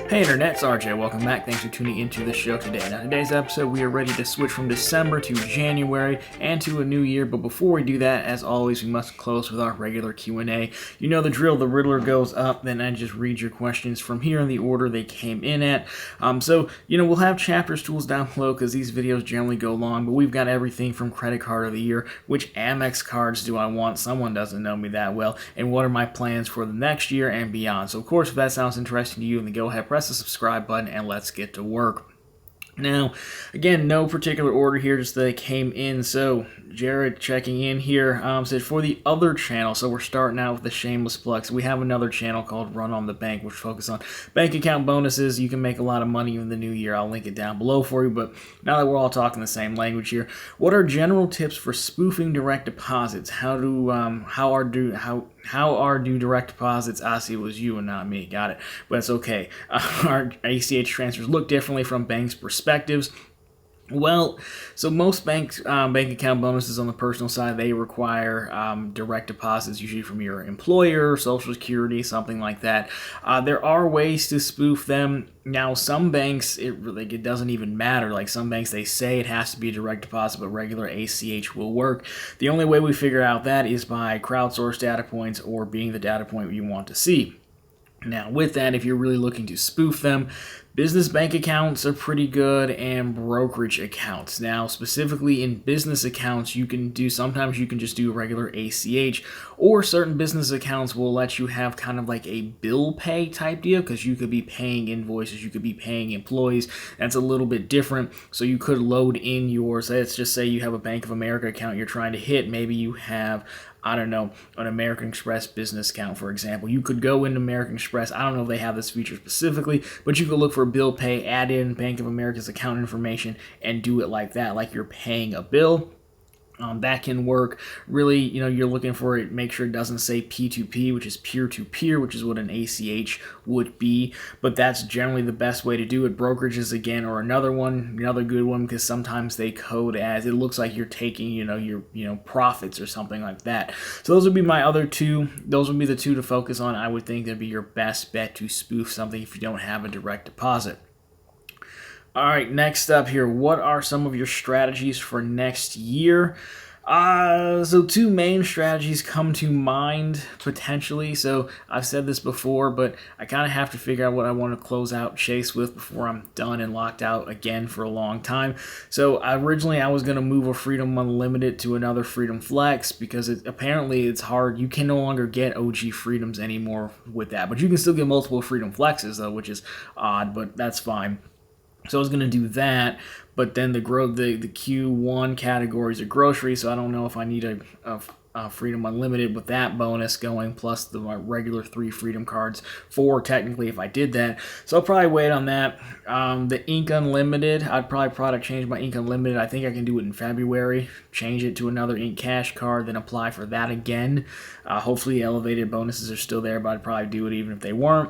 Hey Internet, it's RJ. Welcome back. Thanks for tuning into the show today. Now, today's episode, we are ready to switch from December to January and to a new year. But before we do that, as always, we must close with our regular Q&A. You know the drill. The Riddler goes up, then I just read your questions from here in the order they came in at. We'll have chapters, tools down below because these videos generally go long. But we've got everything from credit card of the year, which Amex cards do I want? Someone doesn't know me that well, and what are my plans for the next year and beyond. So, of course, if that sounds interesting to you, then go ahead, press the subscribe button, and let's get to work. Now, again, no particular order here, just that they came in. So, Jared checking in here said for the other channel, so we're starting out with the shameless plug. So we have another channel called Run on the Bank, which focuses on bank account bonuses. You can make a lot of money in the new year. I'll link it down below for you. But now that we're all talking the same language here, what are general tips for spoofing direct deposits? How are direct deposits? I see it was you and not me. Got it. But it's okay. Our ACH transfers look differently from banks' perspectives. Well, so most bank account bonuses on the personal side, they require direct deposits, usually from your employer, Social Security, something like that. There are ways to spoof them. Now, some banks, it doesn't even matter. Like some banks, they say it has to be a direct deposit, but regular ACH will work. The only way we figure out that is by crowdsourced data points or being the data point you want to see. Now, with that, if you're really looking to spoof them, business bank accounts are pretty good, and brokerage accounts. Now, specifically in business accounts, sometimes you can just do regular ACH, or certain business accounts will let you have kind of like a bill pay type deal, because you could be paying invoices, you could be paying employees. That's a little bit different. So you could load in yours. Let's just say you have a Bank of America account you're trying to hit. Maybe you have, an American Express business account, for example. You could go into American Express. I don't know if they have this feature specifically, but you could look for bill pay, add in Bank of America's account information, and do it like that, like you're paying a bill. That can work. Really, you're looking for it, make sure it doesn't say P2P, which is peer-to-peer, which is what an ACH would be. But that's generally the best way to do it. Brokerages, again, or another good one, because sometimes they code as, it looks like you're taking, your profits or something like that. So those would be my other two. Those would be the two to focus on. I would think that'd be your best bet to spoof something if you don't have a direct deposit. All right, next up here, what are some of your strategies for next year? So two main strategies come to mind, potentially. So I've said this before, but I kind of have to figure out what I want to close out Chase with before I'm done and locked out again for a long time. So originally I was going to move a Freedom Unlimited to another Freedom Flex, because apparently it's hard. You can no longer get OG Freedoms anymore with that, but you can still get multiple Freedom Flexes, though, which is odd, but that's fine. So I was going to do that, but then the Q1 categories are groceries, so I don't know if I need a Freedom Unlimited with that bonus going, plus the regular 3 Freedom cards, 4 technically if I did that. So I'll probably wait on that. The Ink Unlimited, I'd probably product change my Ink Unlimited. I think I can do it in February, change it to another Ink Cash card, then apply for that again. Hopefully elevated bonuses are still there, but I'd probably do it even if they weren't.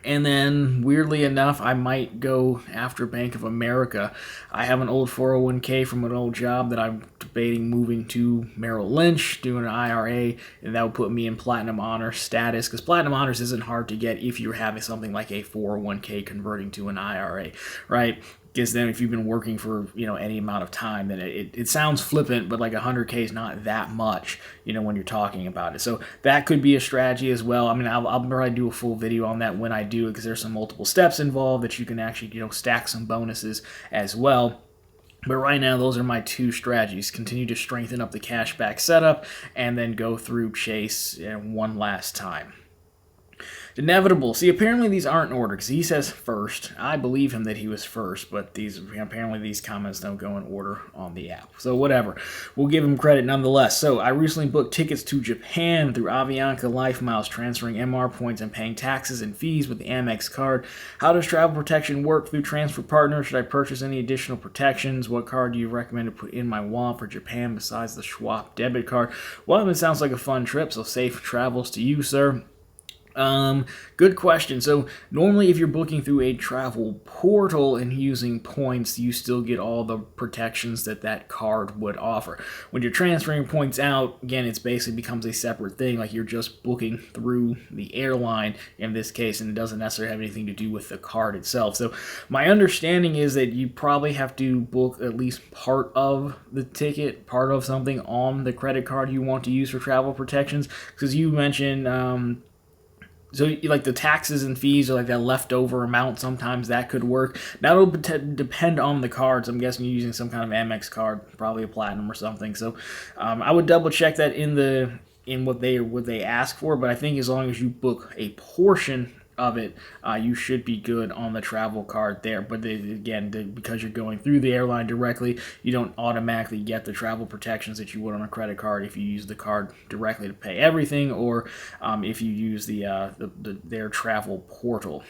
And then, weirdly enough, I might go after Bank of America. I have an old 401k from an old job that I'm debating moving to Merrill Lynch, doing an IRA, and that would put me in Platinum Honor status, because Platinum Honors isn't hard to get if you're having something like a 401k converting to an IRA, right? Because then if you've been working for, any amount of time, then it sounds flippant, but like 100K is not that much, when you're talking about it. So that could be a strategy as well. I mean, I'll probably do a full video on that when I do it, because there's some multiple steps involved that you can actually, stack some bonuses as well. But right now, those are my two strategies. Continue to strengthen up the cashback setup, and then go through Chase one last time. Inevitable. See, apparently these aren't in order, because he says first. I believe him that he was first, but apparently these comments don't go in order on the app. So whatever. We'll give him credit nonetheless. So I recently booked tickets to Japan through Avianca Life Miles, transferring MR points and paying taxes and fees with the Amex card. How does travel protection work through Transfer Partner? Should I purchase any additional protections? What card do you recommend to put in my wallet for Japan besides the Schwab debit card? Well, it sounds like a fun trip, so safe travels to you, sir. Good question. So normally if you're booking through a travel portal and using points, you still get all the protections that that card would offer. When you're transferring points out, again, it basically becomes a separate thing, like you're just booking through the airline in this case, and it doesn't necessarily have anything to do with the card itself. So my understanding is that you probably have to book at least part of the ticket, part of something on the credit card you want to use for travel protections, because you mentioned so like the taxes and fees or like that leftover amount, sometimes that could work. That'll depend on the cards. I'm guessing you're using some kind of Amex card, probably a platinum or something. So I would double check that in what they ask for. But I think as long as you book a portion of it, you should be good on the travel card there. But because you're going through the airline directly, you don't automatically get the travel protections that you would on a credit card if you use the card directly to pay everything, or if you use their travel portal.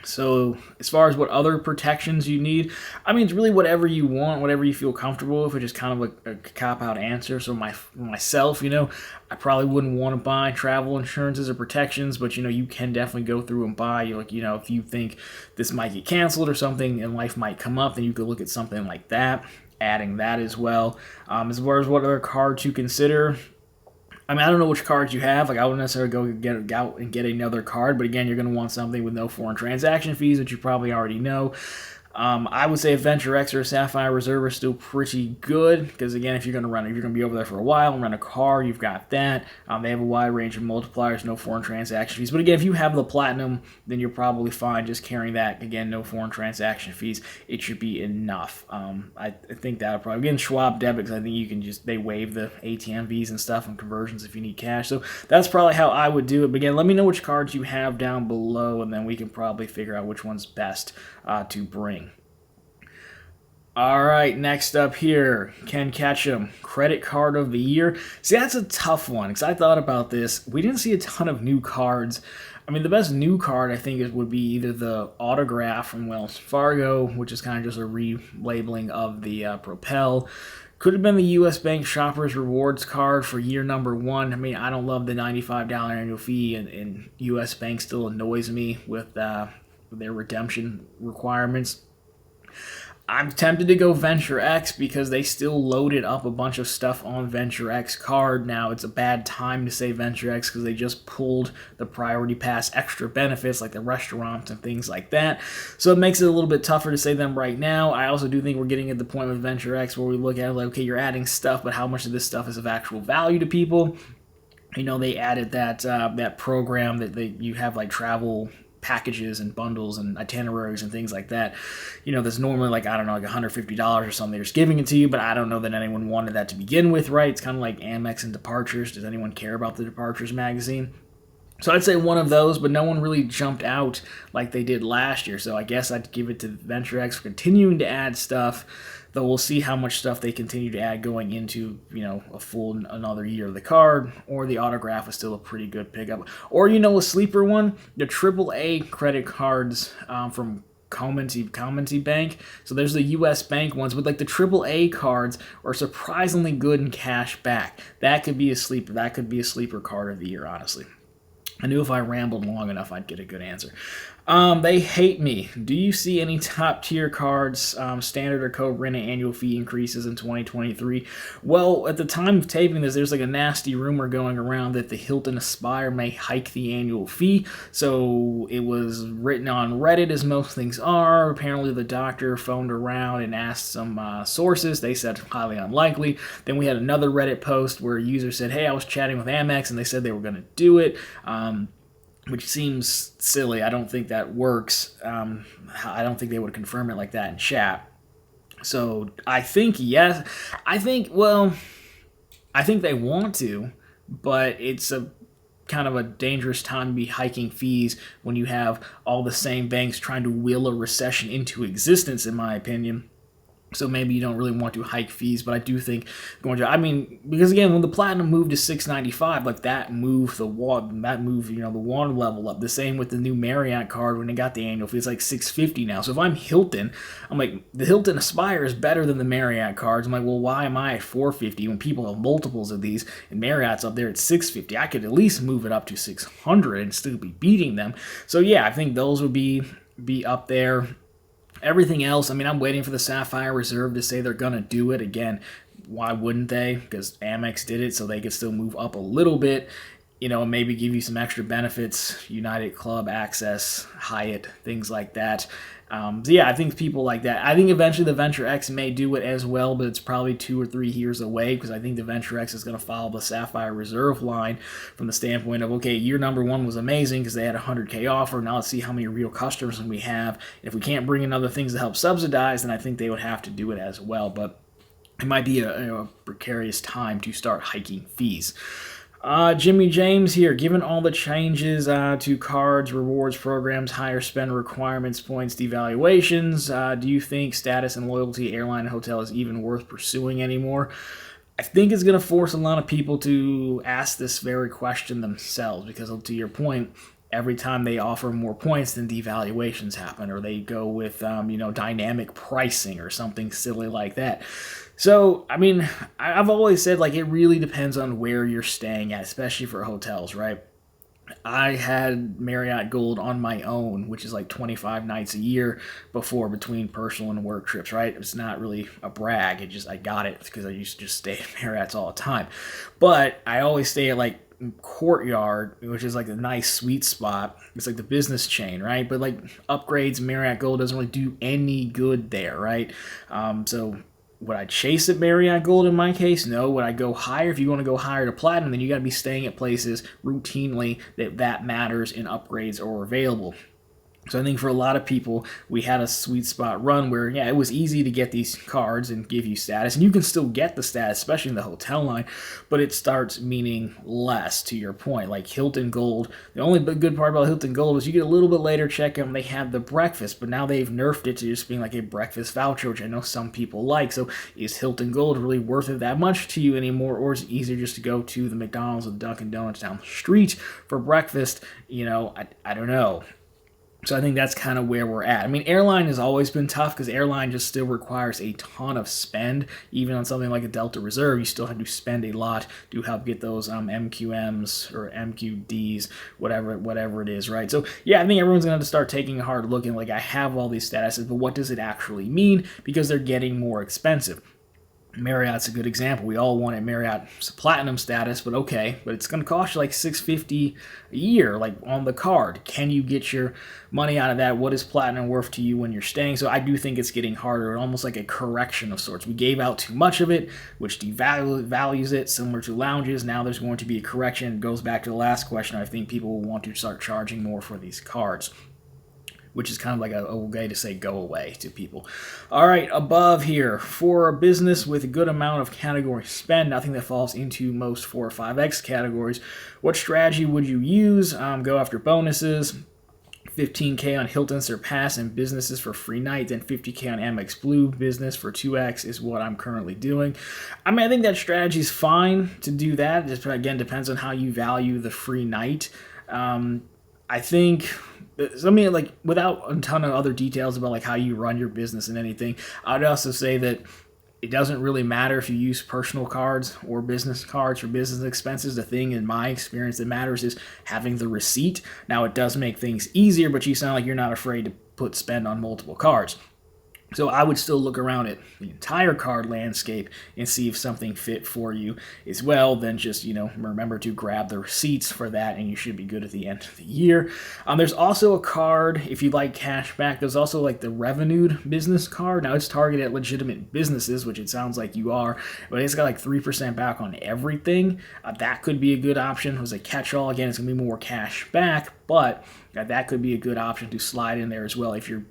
So as far as what other protections you need, I mean, it's really whatever you want, whatever you feel comfortable with, which is kind of a cop-out answer. So myself, I probably wouldn't want to buy travel insurances or protections, but, you can definitely go through and buy. If you think this might get canceled or something and life might come up, then you could look at something like that, adding that as well. As far as what other cards to consider, I mean, I don't know which cards you have. Like, I wouldn't necessarily go out and get another card, but again, you're going to want something with no foreign transaction fees, which you probably already know. I would say Venture X or Sapphire Reserve are still pretty good because, again, if you're going to be over there for a while and rent a car, you've got that. They have a wide range of multipliers, no foreign transaction fees. But again, if you have the Platinum, then you're probably fine just carrying that. Again, no foreign transaction fees. It should be enough. I think that'll probably, again, Schwab debit, because I think they waive the ATM fees and stuff and conversions if you need cash. So that's probably how I would do it. But again, let me know which cards you have down below, and then we can probably figure out which one's best to bring. All right, next up here, Ken Ketchum, credit card of the year. See, that's a tough one because I thought about this. We didn't see a ton of new cards. I mean, the best new card I think would be either the autograph from Wells Fargo, which is kind of just a relabeling of the Propel. Could have been the U.S. Bank Shoppers Rewards card for year number 1. I mean, I don't love the $95 annual fee, and U.S. Bank still annoys me with their redemption requirements. I'm tempted to go Venture X because they still loaded up a bunch of stuff on Venture X card. Now, it's a bad time to say Venture X because they just pulled the Priority Pass extra benefits like the restaurants and things like that. So it makes it a little bit tougher to say them right now. I also do think we're getting at the point with Venture X where we look at it like, okay, you're adding stuff, but how much of this stuff is of actual value to people? They added that program that you have like travel packages and bundles and itineraries and things like that. There's normally like $150 or something. They're just giving it to you, but I don't know that anyone wanted that to begin with, right? It's kind of like Amex and Departures. Does anyone care about the Departures magazine? So I'd say one of those, but no one really jumped out like they did last year. So I guess I'd give it to Venture X for continuing to add stuff, though we'll see how much stuff they continue to add going into, a full another year of the card, or the autograph is still a pretty good pickup. Or, a sleeper one, the AAA credit cards from Comenty Bank. So there's the U.S. Bank ones, but like the AAA cards are surprisingly good in cash back. That could be a sleeper. That could be a sleeper card of the year, honestly. I knew if I rambled long enough, I'd get a good answer. They hate me. Do you see any top tier cards, standard or co-branded annual fee increases in 2023? Well, at the time of taping this, there's like a nasty rumor going around that the Hilton Aspire may hike the annual fee. So it was written on Reddit, as most things are. Apparently the doctor phoned around and asked some sources. They said highly unlikely. Then we had another Reddit post where a user said, hey, I was chatting with Amex and they said they were going to do it. Which seems silly. I don't think that works. I don't think they would confirm it like that in chat. So I think yes. I think they want to, but it's a kind of a dangerous time to be hiking fees when you have all the same banks trying to will a recession into existence, in my opinion. So maybe you don't really want to hike fees, but I do think because again, when the platinum moved to 695, like that moved the water level up. The same with the new Marriott card when they got the annual fee, it's like 650 now. So if I'm Hilton, I'm like, the Hilton Aspire is better than the Marriott cards. I'm like, well, why am I at 450 when people have multiples of these and Marriott's up there at 650? I could at least move it up to 600 and still be beating them. So yeah, I think those would be up there. Everything else, I mean, I'm waiting for the Sapphire Reserve to say they're going to do it. Again, why wouldn't they? Because Amex did it, so they could still move up a little bit, and maybe give you some extra benefits, United Club access, Hyatt, things like that. So yeah, I think people like that. I think eventually the Venture X may do it as well, but it's probably 2 or 3 years away because I think the Venture X is going to follow the Sapphire Reserve line from the standpoint of, okay, year number 1 was amazing because they had a 100K offer. Now let's see how many real customers we have. And if we can't bring in other things to help subsidize, then I think they would have to do it as well. But it might be a precarious time to start hiking fees. Jimmy James here. Given all the changes to cards, rewards programs, higher spend requirements, points, devaluations, do you think status and loyalty, airline, and hotel is even worth pursuing anymore? I think it's going to force a lot of people to ask this very question themselves because, to your point, every time they offer more points, then devaluations happen, or they go with dynamic pricing or something silly like that. So, I mean, I've always said, like, it really depends on where you're staying at, especially for hotels, right? I had Marriott Gold on my own, which is like 25 nights a year before, between personal and work trips, right? It's not really a brag. I got it because I used to just stay at Marriott's all the time. But I always stay at like Courtyard, which is like a nice sweet spot. It's like the business chain, right? But like upgrades, Marriott Gold doesn't really do any good there, right? So would I chase at Marriott Gold in my case? No. Would I go higher? If you want to go higher to Platinum, then you got to be staying at places routinely that matters and upgrades are available. So I think for a lot of people, we had a sweet spot run where, yeah, it was easy to get these cards and give you status. And you can still get the status, especially in the hotel line, but it starts meaning less, to your point. Like Hilton Gold, the only good part about Hilton Gold is you get a little bit later check-in when they have the breakfast, but now they've nerfed it to just being like a breakfast voucher, which I know some people like. So is Hilton Gold really worth it that much to you anymore, or is it easier just to go to the McDonald's or the Dunkin' Donuts down the street for breakfast? I don't know. So I think that's kind of where we're at. I mean, airline has always been tough because airline just still requires a ton of spend. Even on something like a Delta Reserve, you still have to spend a lot to help get those MQMs or MQDs, whatever it is, right? So yeah, I think everyone's going to have to start taking a hard look and like, I have all these statuses, but what does it actually mean? Because they're getting more expensive. Marriott's a good example. We all wanted Marriott's platinum status, but it's going to cost you like $650 a year, like on the card. Can you get your money out of that? What is platinum worth to you when you're staying? So I do think it's getting harder, almost like a correction of sorts. We gave out too much of it, which devalues it, similar to lounges. Now there's going to be a correction. It goes back to the last question. I think people will want to start charging more for these cards, which is kind of like a way to say go away to people. All right, above here, for a business with a good amount of category spend, nothing that falls into most 4 or 5X categories, what strategy would you use? Go after bonuses. 15K on Hilton Surpass and businesses for free night, then 50K on Amex Blue business for 2X is what I'm currently doing. I mean, I think that strategy is fine to do that. Just again, depends on how you value the free night. I think, like, without a ton of other details about like how you run your business and anything, I'd also say that it doesn't really matter if you use personal cards or business cards for business expenses. The thing, in my experience, that matters is having the receipt. Now, it does make things easier, but you sound like you're not afraid to put spend on multiple cards. So I would still look around at the entire card landscape and see if something fit for you as well. Then just, remember to grab the receipts for that, and you should be good at the end of the year. There's also a card, if you like cash back, there's also like the Revenued business card. Now it's targeted at legitimate businesses, which it sounds like you are, but it's got like 3% back on everything. That could be a good option. It was a catch-all. Again, it's going to be more cash back, but that could be a good option to slide in there as well if you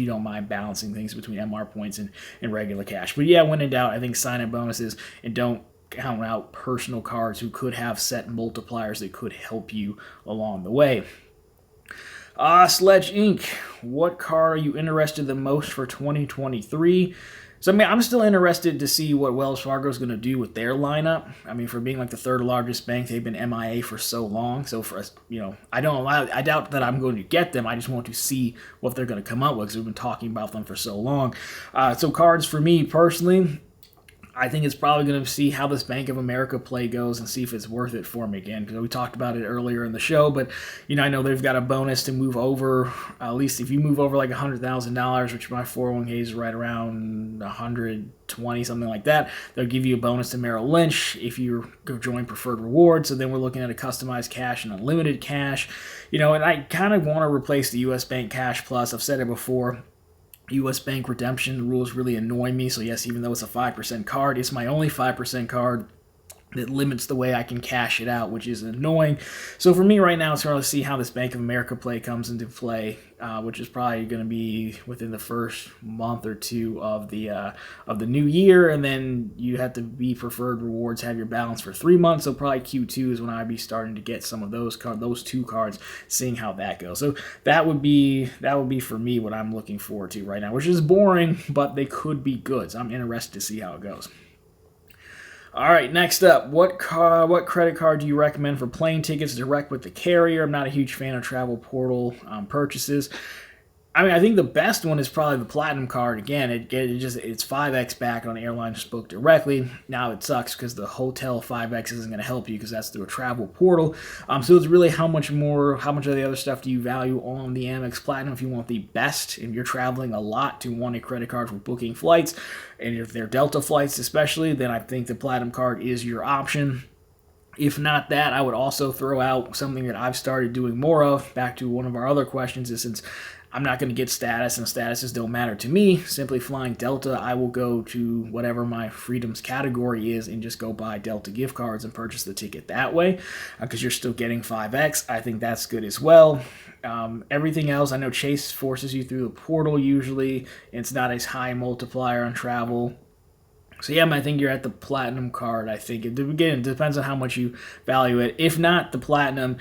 don't mind balancing things between MR points and regular cash. But yeah, when in doubt, I think sign up bonuses and don't count out personal cards who could have set multipliers that could help you along the way. Sledge Inc., what car are you interested the most for 2023? So, I mean, I'm still interested to see what Wells Fargo is going to do with their lineup. I mean, for being like the third largest bank, they've been MIA for so long. So, for us, I doubt that I'm going to get them. I just want to see what they're going to come up with because we've been talking about them for so long. So, cards for me personally, I think it's probably going to see how this Bank of America play goes and see if it's worth it for me again. Because we talked about it earlier in the show, but I know they've got a bonus to move over. At least if you move over like $100,000, which my 401k is right around 120, something like that, they'll give you a bonus to Merrill Lynch if you go join Preferred Rewards. So then we're looking at a customized cash and unlimited cash. And I kind of want to replace the U.S. Bank Cash Plus. I've said it before. U.S. Bank redemption rules really annoy me. So yes, even though it's a 5% card, it's my only 5% card that limits the way I can cash it out, which is annoying. So for me right now, it's hard to see how this Bank of America play comes into play, which is probably going to be within the first month or two of the new year, and then you have to be Preferred Rewards, have your balance for 3 months. So probably Q2 is when I'd be starting to get some of those two cards, seeing how that goes. So that would be for me what I'm looking forward to right now, which is boring, but they could be good. So I'm interested to see how it goes. All right, next up, what credit card do you recommend for plane tickets direct with the carrier? I'm not a huge fan of travel portal purchases. I mean, I think the best one is probably the Platinum card. Again, it's 5x back on airlines booked directly. Now it sucks because the hotel 5x isn't going to help you because that's through a travel portal. So it's really how much of the other stuff do you value on the Amex Platinum? If you want the best and you're traveling a lot to want a credit card for booking flights, and if they're Delta flights especially, then I think the Platinum card is your option. If not that, I would also throw out something that I've started doing more of. Back to one of our other questions is, since I'm not going to get status, and statuses don't matter to me, simply flying Delta, I will go to whatever my Freedoms category is and just go buy Delta gift cards and purchase the ticket that way, because you're still getting 5x. I think that's good as well. Everything else, I know Chase forces you through the portal usually. It's not as high multiplier on travel. So yeah, I think you're at the Platinum card. I think, again, it depends on how much you value it. If not the Platinum,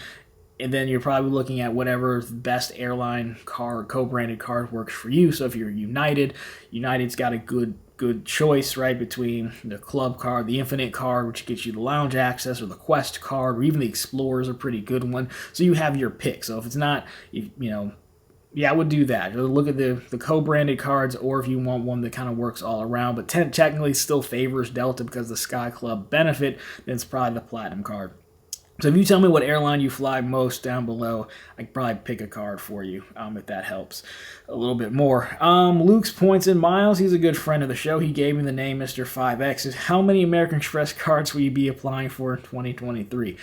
and then you're probably looking at whatever best airline card, co-branded card works for you. So if you're United's got a good choice, right, between the Club card, the Infinite card, which gets you the lounge access, or the Quest card, or even the Explorer is a pretty good one. So you have your pick. So if it's not, I would do that. Look at the co-branded cards, or if you want one that kind of works all around, but technically still favors Delta because the Sky Club benefit, then it's probably the Platinum card. So if you tell me what airline you fly most down below, I can probably pick a card for you, if that helps a little bit more. Luke's Points and Miles, he's a good friend of the show. He gave me the name Mr. 5X. How many American Express cards will you be applying for in 2023?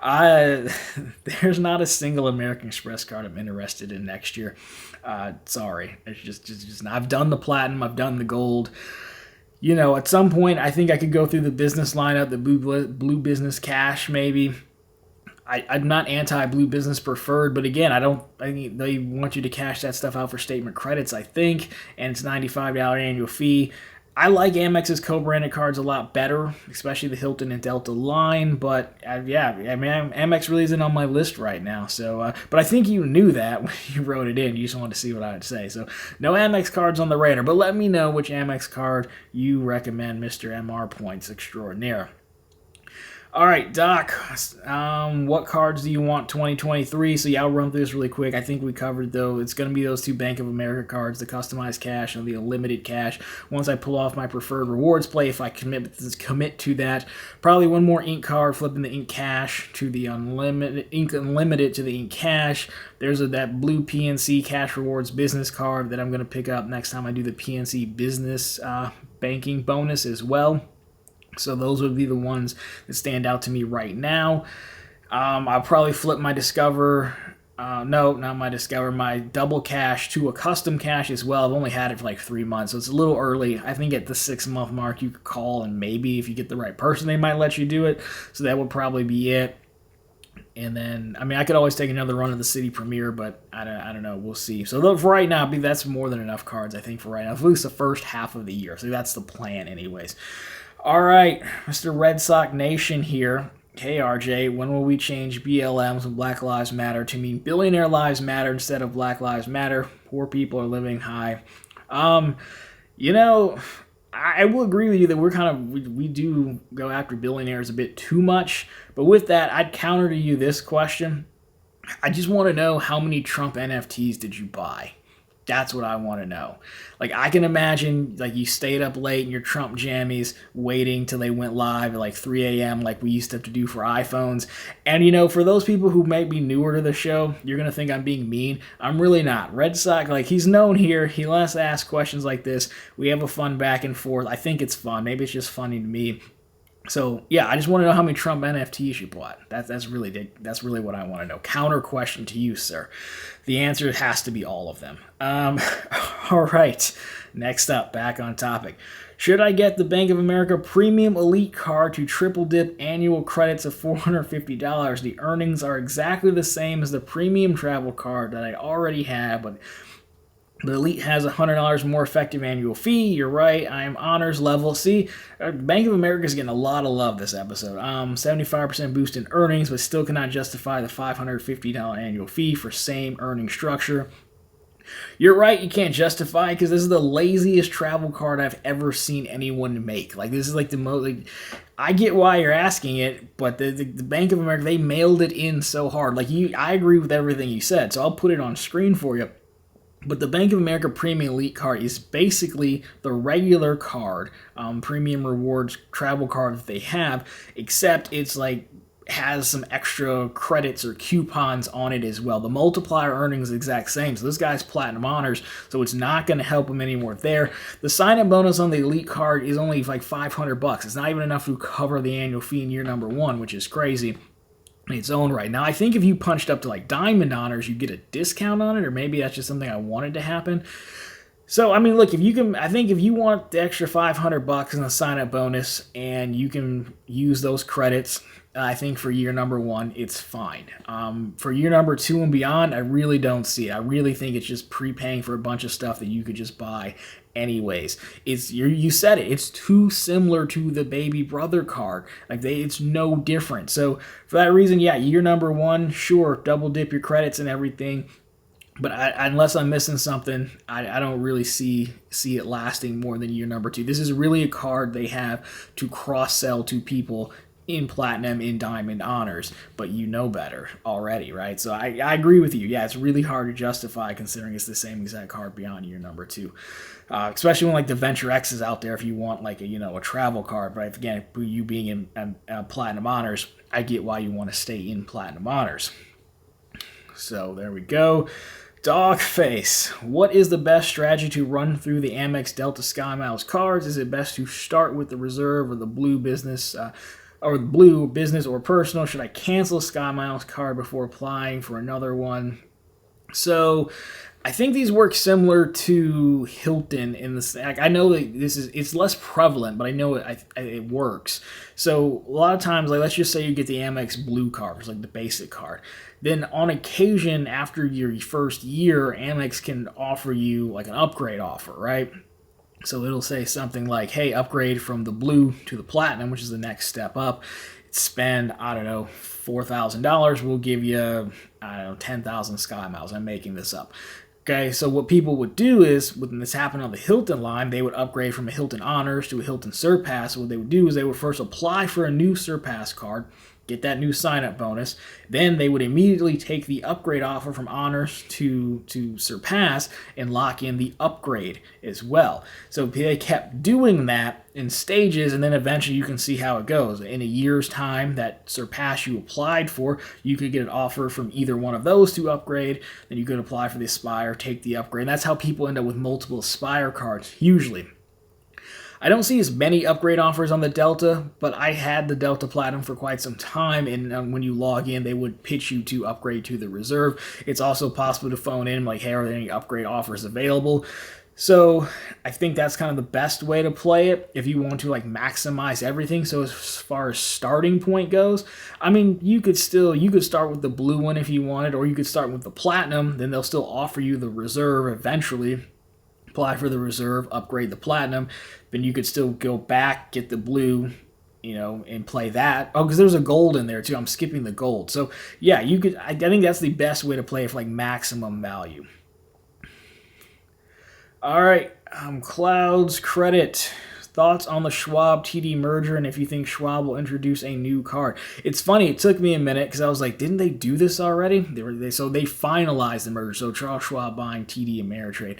There's not a single American Express card I'm interested in next year. Sorry. It's just I've done the Platinum, I've done the Gold. At some point, I think I could go through the business lineup, the Blue Business Cash maybe. I'm not anti-Blue Business Preferred, but again, I think they want you to cash that stuff out for statement credits, I think, and it's $95 annual fee. I like Amex's co-branded cards a lot better, especially the Hilton and Delta line, but Amex really isn't on my list right now. So, but I think you knew that when you wrote it in. You just wanted to see what I would say. So, no Amex cards on the radar, but let me know which Amex card you recommend, Mr. MR Points Extraordinaire. All right, Doc, what cards do you want 2023? So, I'll run through this really quick. I think we covered, though, it's going to be those two Bank of America cards, the customized cash and the unlimited cash. Once I pull off my Preferred Rewards play, if I commit to that, probably one more Ink card, flipping the Ink Cash to the Ink Unlimited to the Ink Cash. There's that blue PNC Cash Rewards business card that I'm going to pick up next time I do the PNC business banking bonus as well. So those would be the ones that stand out to me right now. I'll probably flip my Discover. No, not my Discover. My Double Cash to a custom cash as well. I've only had it for like 3 months, so it's a little early. I think at the 6-month mark, you could call, and maybe if you get the right person, they might let you do it. So that would probably be it. And then, I could always take another run of the City Premier, but I don't know. We'll see. So for right now, that's more than enough cards, I think, for right now. At least the first half of the year. So that's the plan anyways. All right, Mr. Red Sox Nation here. Hey, RJ, when will we change BLMs and Black Lives Matter to mean Billionaire Lives Matter instead of Black Lives Matter? Poor people are living high. I will agree with you that we do go after billionaires a bit too much. But with that, I'd counter to you this question. I just want to know, how many Trump NFTs did you buy? That's what I want to know. Like, I can imagine, like, you stayed up late in your Trump jammies waiting till they went live at like 3 a.m. like we used to have to do for iPhones. And, for those people who might be newer to the show, you're going to think I'm being mean. I'm really not. Red Sox, like, he's known here. He lets us ask questions like this. We have a fun back and forth. I think it's fun. Maybe it's just funny to me. So, yeah, I just want to know how many Trump NFTs you bought. That's really what I want to know. Counter question to you, sir. The answer has to be all of them. All right. Next up, back on topic. Should I get the Bank of America Premium Elite Card to triple dip annual credits of $450? The earnings are exactly the same as the Premium Travel Card that I already have, but the Elite has $100 more effective annual fee. You're right. I am honors level. See, Bank of America is getting a lot of love this episode. 75% boost in earnings, but still cannot justify the $550 annual fee for same earning structure. You're right, you can't justify it because this is the laziest travel card I've ever seen anyone make. Like, this is like the most... Like, I get why you're asking it, but the Bank of America, they mailed it in so hard. Like, I agree with everything you said, so I'll put it on screen for you. But the Bank of America Premium Elite Card is basically the regular card, premium rewards travel card that they have, except it's like has some extra credits or coupons on it as well. The multiplier earnings is the exact same. So this guy's Platinum Honors, so it's not going to help him anymore there. The sign-up bonus on the Elite card is only like $500. It's not even enough to cover the annual fee in year number 1, which is crazy in its own right. Now, I think if you punched up to like Diamond Honors, you get a discount on it, or maybe that's just something I wanted to happen. So, I mean, look, I think if you want the extra $500 in the sign-up bonus and you can use those credits, I think for year number 1, it's fine. For year number 2 and beyond, I really don't see it. I really think it's just prepaying for a bunch of stuff that you could just buy anyways. You said it. It's too similar to the baby brother card. It's no different. So for that reason, yeah, year number 1, sure, double dip your credits and everything. But unless I'm missing something, I don't really see it lasting more than year number 2. This is really a card they have to cross-sell to people in Platinum, in Diamond Honors, but you know better already, right? So I agree with you. Yeah, it's really hard to justify considering it's the same exact card beyond year number 2. Especially when like the Venture X is out there if you want like a travel card. But again, you being in Platinum Honors, I get why you want to stay in Platinum Honors. So there we go. Dogface. What is the best strategy to run through the Amex Delta SkyMiles cards? Is it best to start with the reserve or the blue business or personal? Should I cancel a SkyMiles card before applying for another one? So I think these work similar to Hilton in this. I know that it's less prevalent, but I know it works. So a lot of times, like let's just say you get the Amex Blue card, which is like the basic card. Then on occasion, after your first year, Amex can offer you like an upgrade offer, right? So it'll say something like, hey, upgrade from the blue to the platinum, which is the next step up. Spend, I don't know, $4,000. We'll give you, 10,000 Sky Miles. I'm making this up. Okay, so what people would do is, when this happened on the Hilton line, they would upgrade from a Hilton Honors to a Hilton Surpass. So what they would do is they would first apply for a new Surpass card, get that new sign-up bonus. Then they would immediately take the upgrade offer from Honors to Surpass and lock in the upgrade as well. So they kept doing that in stages, and then eventually you can see how it goes. In a year's time, that Surpass you applied for, you could get an offer from either one of those to upgrade. Then you could apply for the Aspire, take the upgrade. And that's how people end up with multiple Aspire cards, usually. I don't see as many upgrade offers on the Delta, but I had the Delta Platinum for quite some time, and when you log in, they would pitch you to upgrade to the Reserve. It's also possible to phone in, like, hey, are there any upgrade offers available? So I think that's kind of the best way to play it if you want to like maximize everything. So as far as starting point goes, I mean, you could start with the blue one if you wanted, or you could start with the Platinum, then they'll still offer you the Reserve eventually. Apply for the Reserve, upgrade the Platinum, then you could still go back, get the blue, and play that. Oh, because there's a gold in there too. I'm skipping the gold. So yeah, you could. I think that's the best way to play it for like maximum value. All right, Clouds Credit. thoughts on the Schwab TD merger and if you think Schwab will introduce a new card. It's funny, it took me a minute because I was like, didn't they do this already? So they finalized the merger. So Charles Schwab buying TD Ameritrade.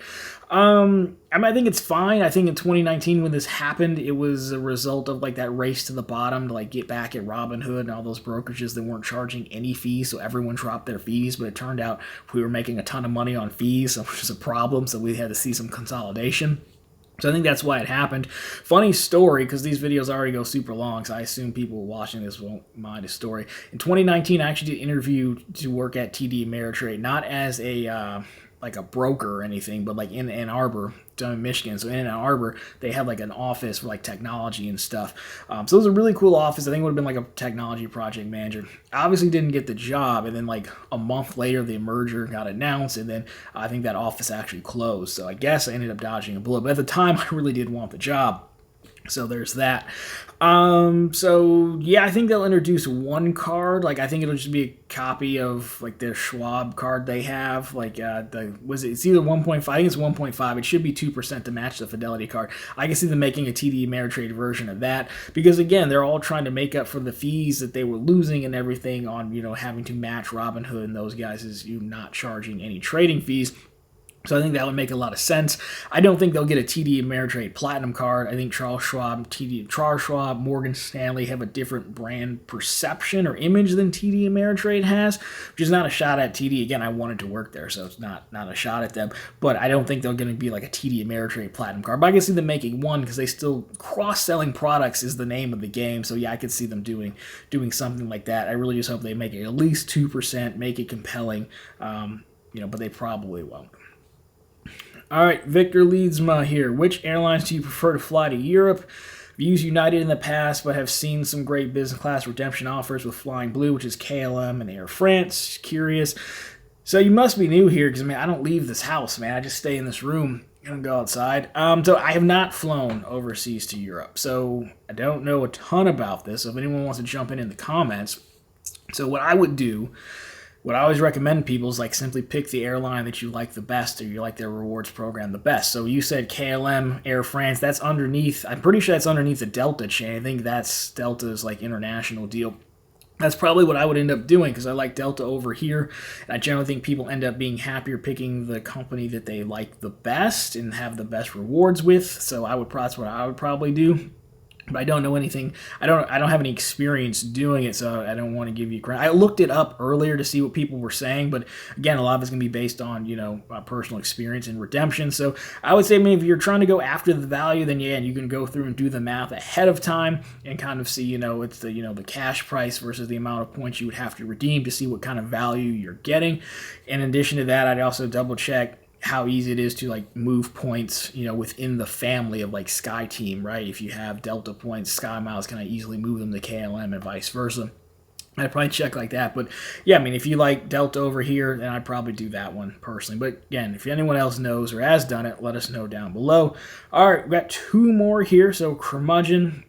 I think it's fine. I think in 2019 when this happened, it was a result of like that race to the bottom to like get back at Robinhood and all those brokerages that weren't charging any fees, so everyone dropped their fees. But it turned out we were making a ton of money on fees, which was a problem. So we had to see some consolidation. So I think that's why it happened. Funny story, because these videos already go super long, so I assume people watching this won't mind a story. In 2019, I actually did an interview to work at TD Ameritrade, not as a like a broker or anything, but like in Ann Arbor, down in Michigan. So in Ann Arbor, they have like an office for like technology and stuff. So it was a really cool office. I think it would have been like a technology project manager. Obviously didn't get the job, and then like a month later, the merger got announced, and then I think that office actually closed. So I guess I ended up dodging a bullet. But at the time, I really did want the job. So there's that. So yeah, I think they'll introduce one card. Like I think it'll just be a copy of like their Schwab card they have. Like it's either 1.5. I think it's 1.5. It should be 2% to match the Fidelity card. I can see them making a TD Ameritrade version of that because again, they're all trying to make up for the fees that they were losing and everything on having to match Robinhood and those guys is not charging any trading fees. So I think that would make a lot of sense. I don't think they'll get a TD Ameritrade Platinum card. I think Charles Schwab, Morgan Stanley have a different brand perception or image than TD Ameritrade has, which is not a shot at TD. Again, I wanted to work there, so it's not a shot at them. But I don't think they're going to be like a TD Ameritrade Platinum card. But I can see them making one because they still cross-selling products is the name of the game. So yeah, I could see them doing something like that. I really just hope they make it at least 2%, make it compelling. But they probably won't. All right, Victor Leedsma here. Which airlines do you prefer to fly to Europe? I've used United in the past, but have seen some great business class redemption offers with Flying Blue, which is KLM and Air France. Curious. So you must be new here because, I don't leave this house, man. I just stay in this room. I don't go outside. So I have not flown overseas to Europe. So I don't know a ton about this. So if anyone wants to jump in the comments. So what I would do, what I always recommend people is like simply pick the airline that you like the best or you like their rewards program the best. So you said KLM, Air France, that's underneath, I'm pretty sure that's underneath the Delta chain. I think that's Delta's like international deal. That's probably what I would end up doing because I like Delta over here. And I generally think people end up being happier picking the company that they like the best and have the best rewards with. So that's what I would probably do. But I don't know anything. I don't have any experience doing it, so I don't want to give you credit. I looked it up earlier to see what people were saying, but again, a lot of it's going to be based on personal experience and redemption. So I would say, if you're trying to go after the value, then yeah, you can go through and do the math ahead of time and kind of see, it's the cash price versus the amount of points you would have to redeem to see what kind of value you're getting. In addition to that, I'd also double check how easy it is to like move points, within the family of like SkyTeam, right? If you have Delta points, SkyMiles, can I easily move them to KLM and vice versa? I'd probably check like that. But yeah, if you like Delta over here, then I'd probably do that one personally. But again, if anyone else knows or has done it, let us know down below. All right, we've got two more here. So Curmudgeon.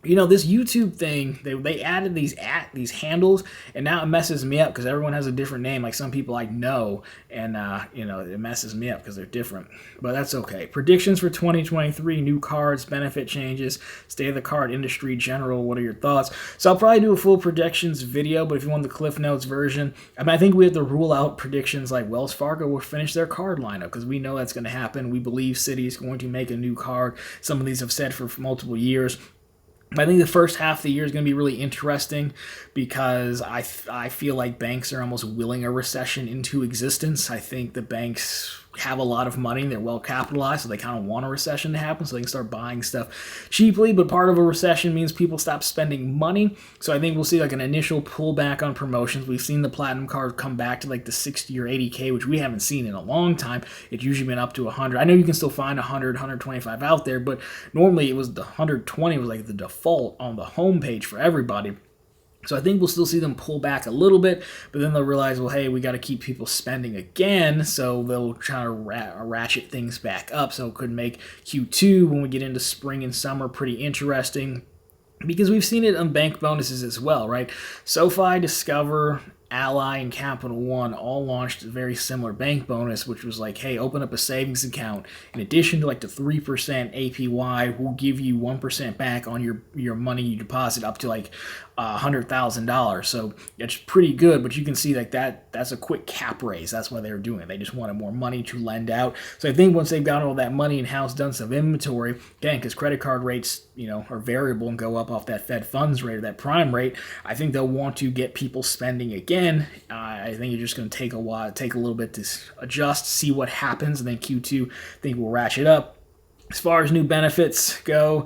This YouTube thing, they added these handles, and now it messes me up because everyone has a different name. Like some people I know, and it messes me up because they're different. But that's okay. Predictions for 2023, new cards, benefit changes, state of the card industry general. What are your thoughts? So I'll probably do a full predictions video, but if you want the Cliff Notes version, I think we have to rule out predictions like Wells Fargo will finish their card lineup because we know that's going to happen. We believe Citi is going to make a new card. Some of these have said for multiple years. I think the first half of the year is going to be really interesting because I feel like banks are almost willing a recession into existence. I think the banks have a lot of money. They're well capitalized, so they kind of want a recession to happen so they can start buying stuff cheaply. But part of a recession means people stop spending money. So I think we'll see like an initial pullback on promotions. We've seen the Platinum card come back to like the 60 or 80K, which we haven't seen in a long time. It's usually been up to 100. I know you can still find 100, 125 out there, but normally it was the 120 was like the default on the homepage for everybody. So I think we'll still see them pull back a little bit, but then they'll realize, well, hey, we got to keep people spending again, so they'll try to ratchet things back up. So it could make Q2, when we get into spring and summer, pretty interesting, because we've seen it on bank bonuses as well, right? SoFi, Discover, Ally and Capital One all launched a very similar bank bonus, which was like, hey, open up a savings account. In addition to like the 3% APY, we'll give you 1% back on your money you deposit up to like $100,000. So it's pretty good, but you can see like that's a quick cap raise. That's why they were doing it. They just wanted more money to lend out. So I think once they've got all that money in-house, done some inventory, again, because credit card rates, are variable and go up off that Fed funds rate or that prime rate, I think they'll want to get people spending again. I think it's just going to take a while, take a little bit to adjust, see what happens, and then Q2, I think we'll ratchet up. As far as new benefits go,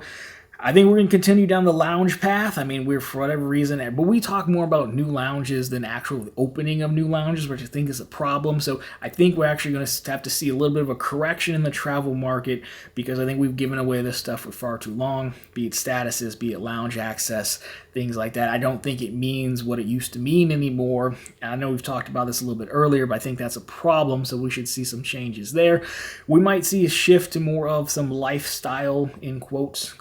I think we're going to continue down the lounge path. I mean, we're, for whatever reason, but we talk more about new lounges than actual opening of new lounges, which I think is a problem. So I think we're actually going to have to see a little bit of a correction in the travel market, because I think we've given away this stuff for far too long, be it statuses, be it lounge access, things like that. I don't think it means what it used to mean anymore. I know we've talked about this a little bit earlier, but I think that's a problem, so we should see some changes there. We might see a shift to more of some lifestyle, in quotes,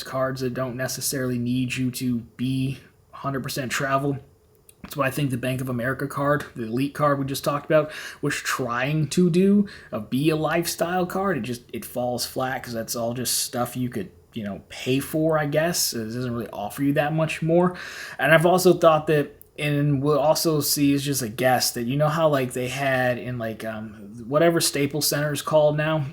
cards that don't necessarily need you to be 100% travel. That's what I think the Bank of America card, the elite card we just talked about, was trying to do, be a lifestyle card. It falls flat because that's all just stuff you could pay for, I guess. It doesn't really offer you that much more. And I've also thought that, and we'll also see, is just a guess, that how like they had in like whatever Staples Center is called now,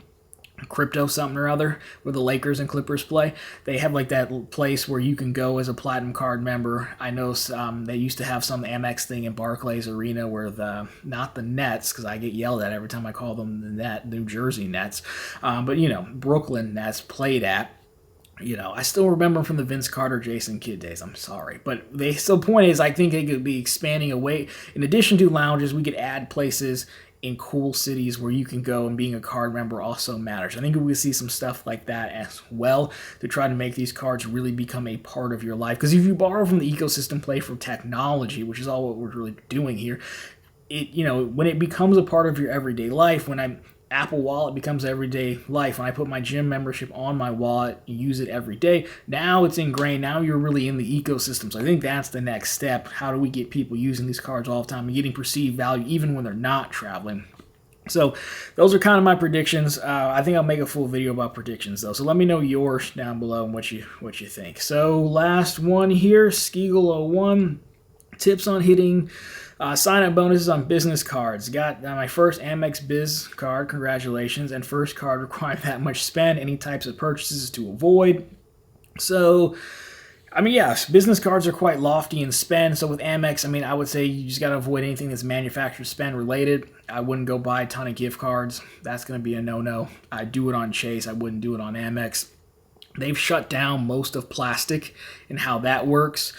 Crypto something or other, where the Lakers and Clippers play. They have like that place where you can go as a platinum card member. I know they used to have some Amex thing in Barclays Arena where not the Nets, because I get yelled at every time I call them the New Jersey Nets, but Brooklyn Nets played at. I still remember from the Vince Carter, Jason Kidd days. I'm sorry. But the point is, I think they could be expanding away. In addition to lounges, we could add places in cool cities where you can go, and being a card member also matters. I think we'll see some stuff like that as well to try to make these cards really become a part of your life. Because if you borrow from the ecosystem, play from technology, which is all what we're really doing here, when it becomes a part of your everyday life, Apple Wallet becomes everyday life. When I put my gym membership on my wallet, use it every day, now it's ingrained. Now you're really in the ecosystem. So I think that's the next step. How do we get people using these cards all the time and getting perceived value even when they're not traveling? So those are kind of my predictions. I think I'll make a full video about predictions though. So let me know yours down below and what you think. So last one here, Skeagle01, tips on hitting sign-up bonuses on business cards. Got my first Amex Biz card, congratulations, and first card requiring that much spend, any types of purchases to avoid. So, yes, business cards are quite lofty in spend. So with Amex, I would say you just got to avoid anything that's manufacturer spend related. I wouldn't go buy a ton of gift cards. That's going to be a no-no. I'd do it on Chase. I wouldn't do it on Amex. They've shut down most of plastic and how that works.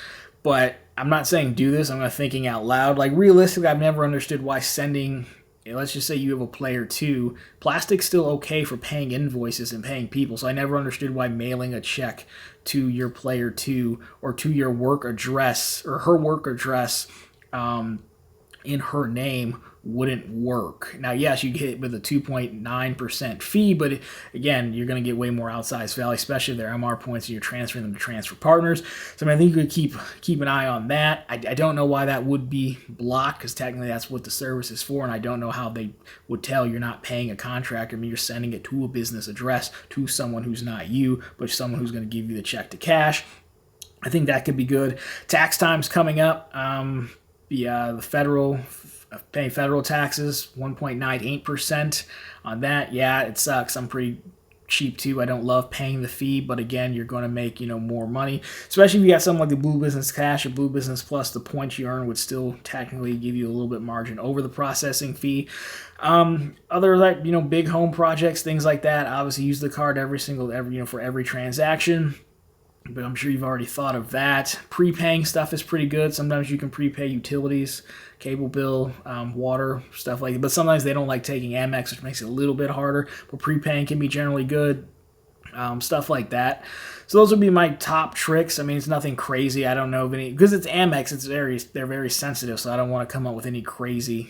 But I'm not saying do this. I'm not thinking out loud. Like, realistically, I've never understood why sending, let's just say you have a player 2, plastic's still okay for paying invoices and paying people. So I never understood why mailing a check to your player 2 or to your work address or her work address in her name wouldn't work. Now, yes, you get it with a 2.9% fee, but again, you're going to get way more outsized value, especially if they're MR points and you're transferring them to transfer partners. So I think you could keep an eye on that. I don't know why that would be blocked, because technically that's what the service is for, and I don't know how they would tell you're not paying a contractor. You're sending it to a business address to someone who's not you, but someone who's going to give you the check to cash. I think that could be good. Tax time's coming up. The federal paying federal taxes, 1.98% on that. Yeah, it sucks. I'm pretty cheap too. I don't love paying the fee, but again, you're going to make more money, especially if you got something like the Blue Business Cash or Blue Business Plus. The points you earn would still technically give you a little bit margin over the processing fee. Other big home projects, things like that, obviously use the card for every transaction. But I'm sure you've already thought of that. Prepaying stuff is pretty good. Sometimes you can prepay utilities, cable bill, water, stuff like that. But sometimes they don't like taking Amex, which makes it a little bit harder. But prepaying can be generally good. stuff like that. So those would be my top tricks. I mean, it's nothing crazy. I don't know of any, because it's Amex. They're very sensitive, so I don't want to come up with any crazy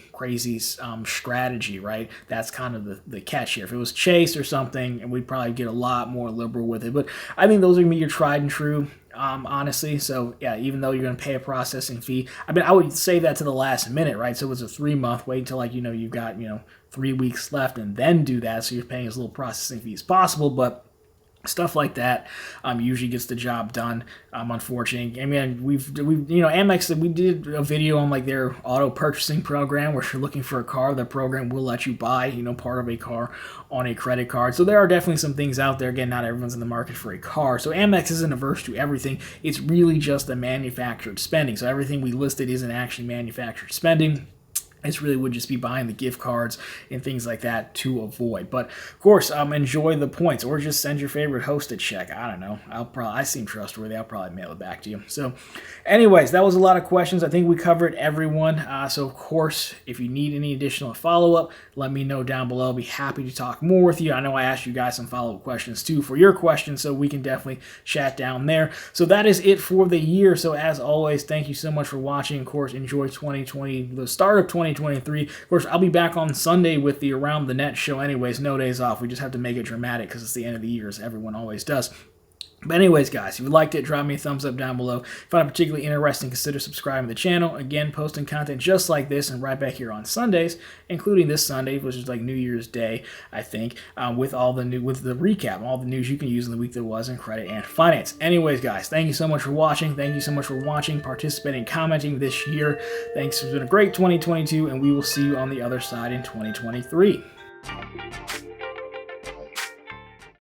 strategy, right? That's kind of the catch here. If it was Chase or something, and we'd probably get a lot more liberal with it. But I think those are gonna be your tried and true. Honestly, so yeah, even though you're going to pay a processing fee, I mean, I would save that to the last minute, right? So it's a 3 month, wait until you've got 3 weeks left and then do that, so you're paying as little processing fee as possible. But stuff like that usually gets the job done. Unfortunately, I mean, we've Amex. We did a video on like their auto purchasing program, where if you're looking for a car, the program will let you buy part of a car on a credit card. So there are definitely some things out there. Again, not everyone's in the market for a car, so Amex isn't averse to everything. It's really just the manufactured spending. So everything we listed isn't actually manufactured spending. It really would just be buying the gift cards and things like that to avoid. But of course, enjoy the points, or just send your favorite host a check. I don't know. I seem trustworthy. I'll probably mail it back to you. So, anyways, that was a lot of questions. I think we covered everyone. So of course, if you need any additional follow-up, let me know down below. I'll be happy to talk more with you. I know I asked you guys some follow-up questions too for your questions, so we can definitely chat down there. So that is it for the year. So as always, thank you so much for watching. Of course, enjoy 2020, the start of 2023. Of course, I'll be back on Sunday with the Around the Net show anyways. No days off. We just have to make it dramatic because it's the end of the year, as everyone always does. But anyways, guys, if you liked it, drop me a thumbs up down below. If you find it particularly interesting, consider subscribing to the channel. Again, posting content just like this and right back here on Sundays, including this Sunday, which is like New Year's Day, I think, with the recap, all the news you can use in the week that was in credit and finance. Anyways, guys, thank you so much for watching. Thank you so much for watching, participating, commenting this year. Thanks. It's been a great 2022, and we will see you on the other side in 2023.